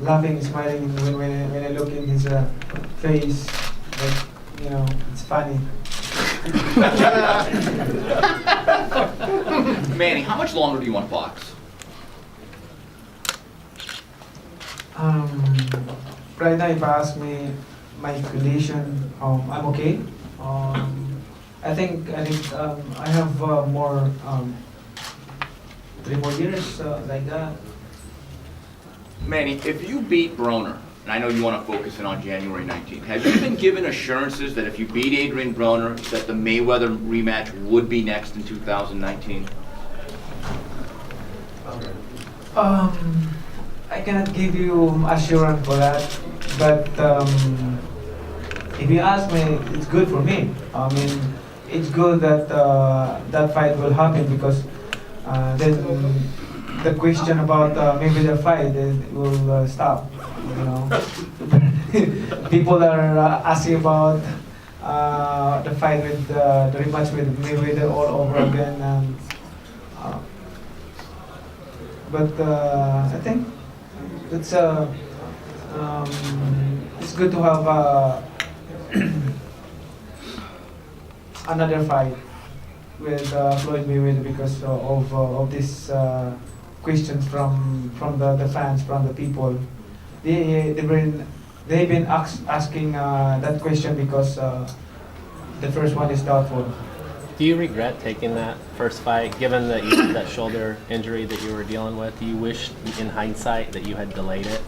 laughing, smiling when I look in his face. Like, it's funny. Manny, how much longer do you want to box? Right now, if you ask me my condition, I'm okay. I think I have more 3 more years like that. Manny, if you beat Broner, and I know you want to focus in on January 19th, have you been given assurances that if you beat Adrien Broner, that the Mayweather rematch would be next in 2019? I cannot give you assurance for that, but if you ask me, it's good for me. I mean, it's good that that fight will happen because then the question about maybe the fight will stop. People are asking about the fight with the rematch with Mayweather all over again. But I think it's good to have another fight with Floyd Mayweather because of these questions from the fans, from the people. They've been asking that question because the first one is doubtful. Do you regret taking that first fight, given that you had that shoulder injury that you were dealing with? Do you wish, in hindsight, that you had delayed it?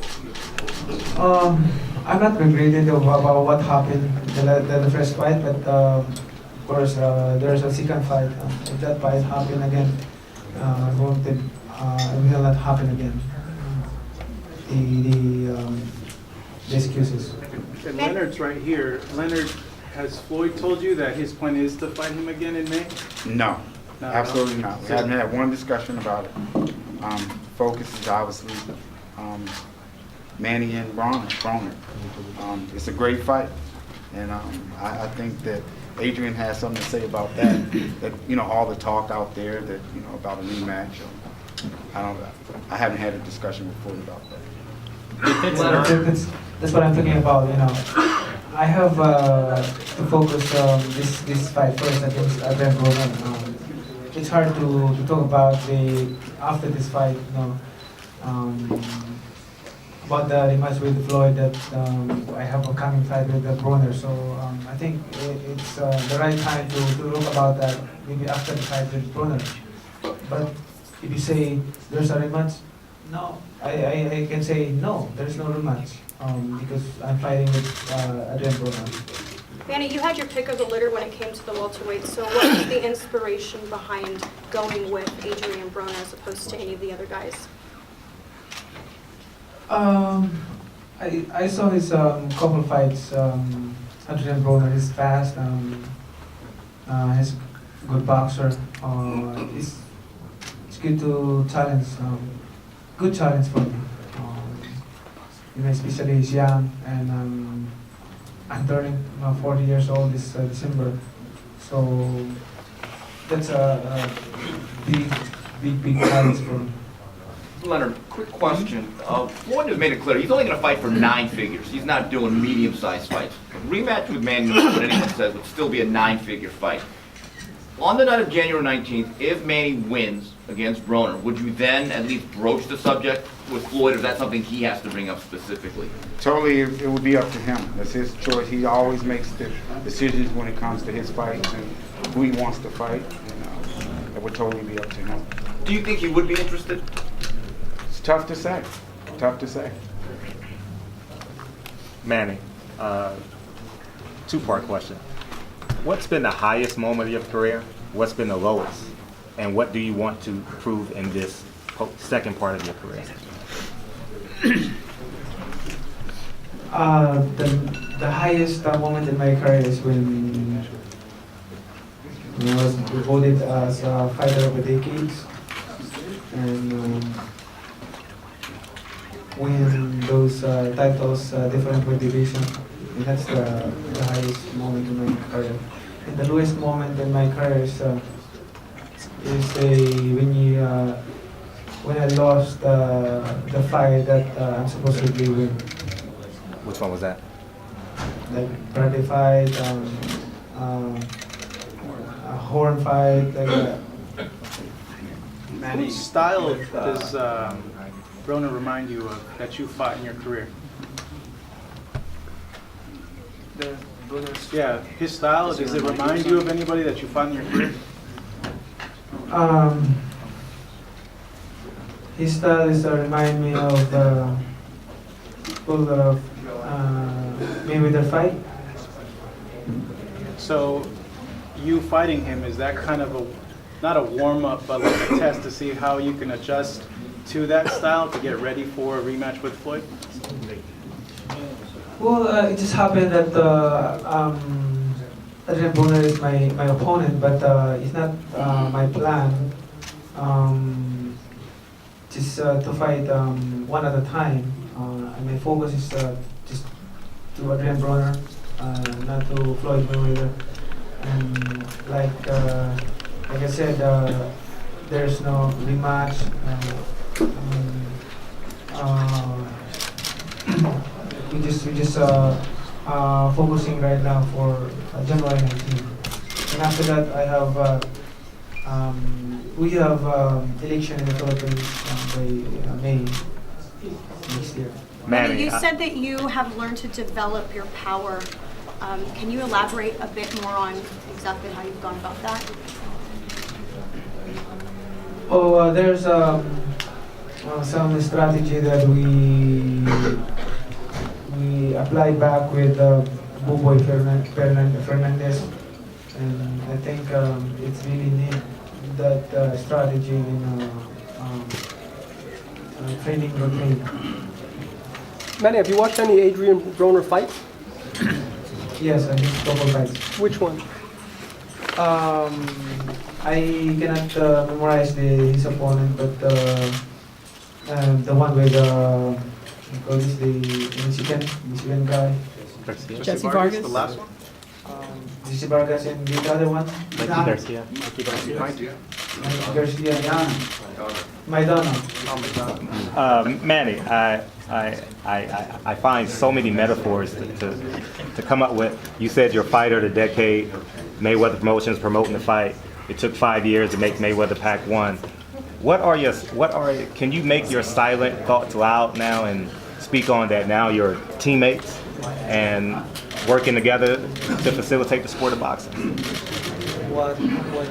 I'm not regretting about what happened the first fight, but of course there's a second fight. If that fight happen again, it will not happen again. The excuses. And Leonard's right here. Leonard, has Floyd told you that his plan is to fight him again in May? No, No, absolutely no. not. We haven't had one discussion about it. Focus is obviously Manny and Broner. It's a great fight, and I think that Adrien has something to say about that. That all the talk out there that about a rematch. I haven't had a discussion with Floyd about that. That's what I'm talking about. I have to focus on this fight first against Adrien Broner. It's hard to talk about after this fight. About the rematch with Floyd that I have a coming fight with Broner. So I think it's the right time to look about that maybe after the fight with Broner. But if you say there's a rematch, no, I can say no, there's no rematch because I'm fighting with Adrien Broner. Manny, you had your pick of the litter when it came to the welterweight, so what was the inspiration behind going with Adrien Broner as opposed to any of the other guys? I saw his couple fights. Adrien Broner is fast. He's a good boxer. It's good to challenge. Good challenge for me. Especially he's young and I'm turning 40 years old this December. So that's a big challenge for me. Leonard, quick question. Floyd has made it clear he's only going to fight for 9 figures. He's not doing medium-sized fights. A rematch with Manny, what anyone says, would still be a 9-figure fight. On the night of January 19th, if Manny wins against Broner, would you then at least broach the subject with Floyd, or is that something he has to bring up specifically? Totally, it would be up to him. That's his choice. He always makes the decisions when it comes to his fights and who he wants to fight. And, it would totally be up to him. Do you think he would be interested? It's tough to say. Tough to say. Manny, two-part question. What's been the highest moment of your career? What's been the lowest? And what do you want to prove in this second part of your career? The highest moment in my career is when I was voted as a fighter of the decades, and win those titles different weight division. And that's the highest moment in my career. And the lowest moment in my career is when you when I lost the fight that I'm supposedly win. Which one was that? Like Bradley fight, a horn fight, like that. What style does Broner remind you of that you fought in your career? Yeah, his style, does it remind you of anybody that you fought in your career? His style is remind me of Mayweather fight. So, you fighting him, is that kind of a, not a warm-up, but like a test to see how you can adjust to that style to get ready for a rematch with Floyd? Well, it just happened that Adrien Broner is my opponent, but it's not my plan. Just to fight one at a time. And my focus is just to Adrien Broner, not to Floyd Mayweather. And like I said, there's no rematch. We just focusing right now for January 19. And after that, I have we have election in the Philippines by May next year. Manny, you I- said that you have learned to develop your power. Can you elaborate a bit more on exactly how you've gone about that? Oh, there's some strategy that we applied back with Buboy Fernandez, and I think it's really neat that strategy in training routine. Manny, have you watched any Adrien Broner fights? Yes, I did couple fights. Which one? I cannot memorize his opponent, but the one with the Mexican guy, Jesse Vargas? The last one? Jesse Vargas, and the other one, Garcia. Garcia, Maidana. Manny, I find so many metaphors to come up with. You said you're fighter of the decade, Mayweather Promotions promoting the fight. It took 5 years to make Mayweather Pac 1. Can you make your silent thoughts loud now and speak on that now you're teammates and working together to facilitate the sport of boxing? What was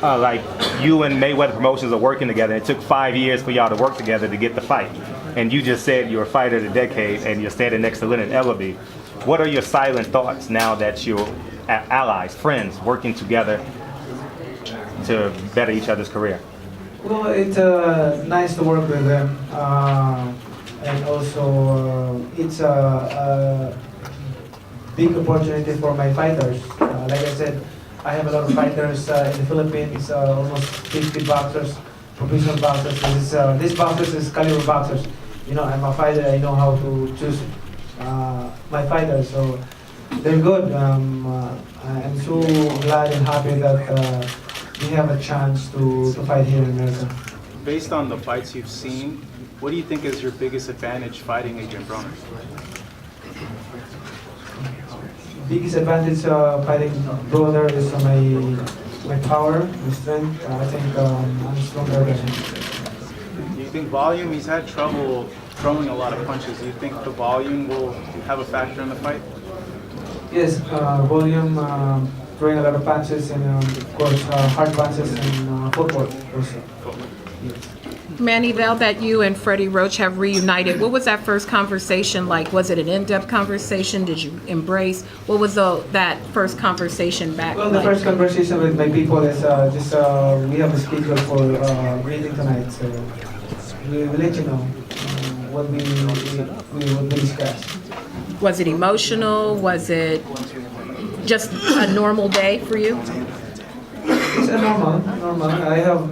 Like you and Mayweather Promotions are working together. It took 5 years for y'all to work together to get the fight. And you just said you're a fighter of the decade and you're standing next to Leonard Ellaby. What are your silent thoughts now that you're allies, friends, working together to better each other's career? Well, it's nice to work with them, and also it's a big opportunity for my fighters. Like I said, I have a lot of fighters in the Philippines, almost 50 boxers, professional boxers. These boxers is caliber boxers. You know, I'm a fighter. I know how to choose my fighters, so they're good. I'm so glad and happy that we have a chance to fight here in America. Based on the fights you've seen, what do you think is your biggest advantage fighting Adrien Broner? Biggest advantage fighting Broner is my power, my strength. I think I'm stronger than him. Do you think volume? He's had trouble throwing a lot of punches. Do you think the volume will have a factor in the fight? Yes, volume, throwing a lot of punches, and of course hard punches and footwork also. Yes. Manny, now that you and Freddie Roach have reunited, what was that first conversation like? Was it an in-depth conversation? Did you embrace? What was that first conversation back Well, the like? first conversation with my people is just we have a schedule for meeting tonight, so we will let you know what we will discuss. Was it emotional? Was it just a normal day for you? It's a normal. I have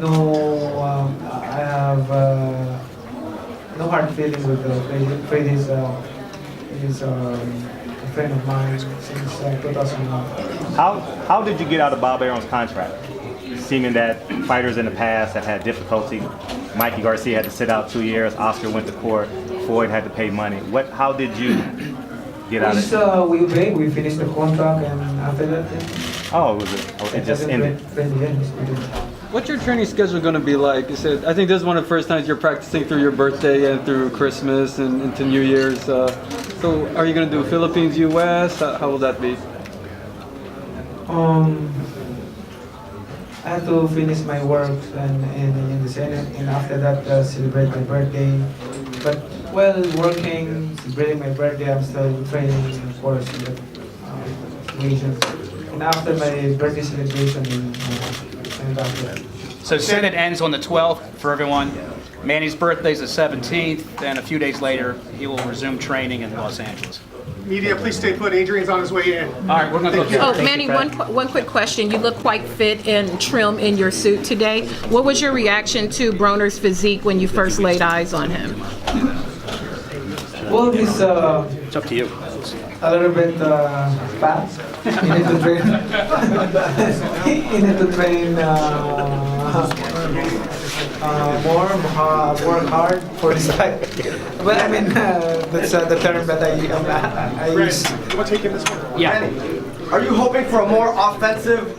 no hard feelings with Fred. He's a friend of mine since 2001. How did you get out of Bob Arum's contract? Seeming that fighters in the past have had difficulty Mikey Garcia had to sit out 2 years. Oscar went to court. Floyd had to pay money. How did you get out of it? We finished the contract, and after that, Oh, it just ended. What's your training schedule going to be like? You said, I think this is one of the first times you're practicing through your birthday and through Christmas and into New Year's. So are you going to do Philippines, U.S.? How will that be? I have to finish my work in the Senate, and after that, celebrate my birthday. But while working, celebrating my birthday, I'm still training, of course, in the region. And after my birthday celebration, and after that. So Senate ends on the 12th for everyone. Manny's birthday is the 17th, and a few days later, he will resume training in Los Angeles. Media, please stay put. Adrian's on his way in. All right, we're going to go. Oh, Manny, one quick question. You look quite fit and trim in your suit today. What was your reaction to Broner'S physique when you first laid eyes on him? Well, he's It's up to you. a little bit fat. You need to train. You need to train more, work hard for this fight. But I mean, that's the term that I use. You want to take him this one? Yeah. Are you hoping for a more offensive,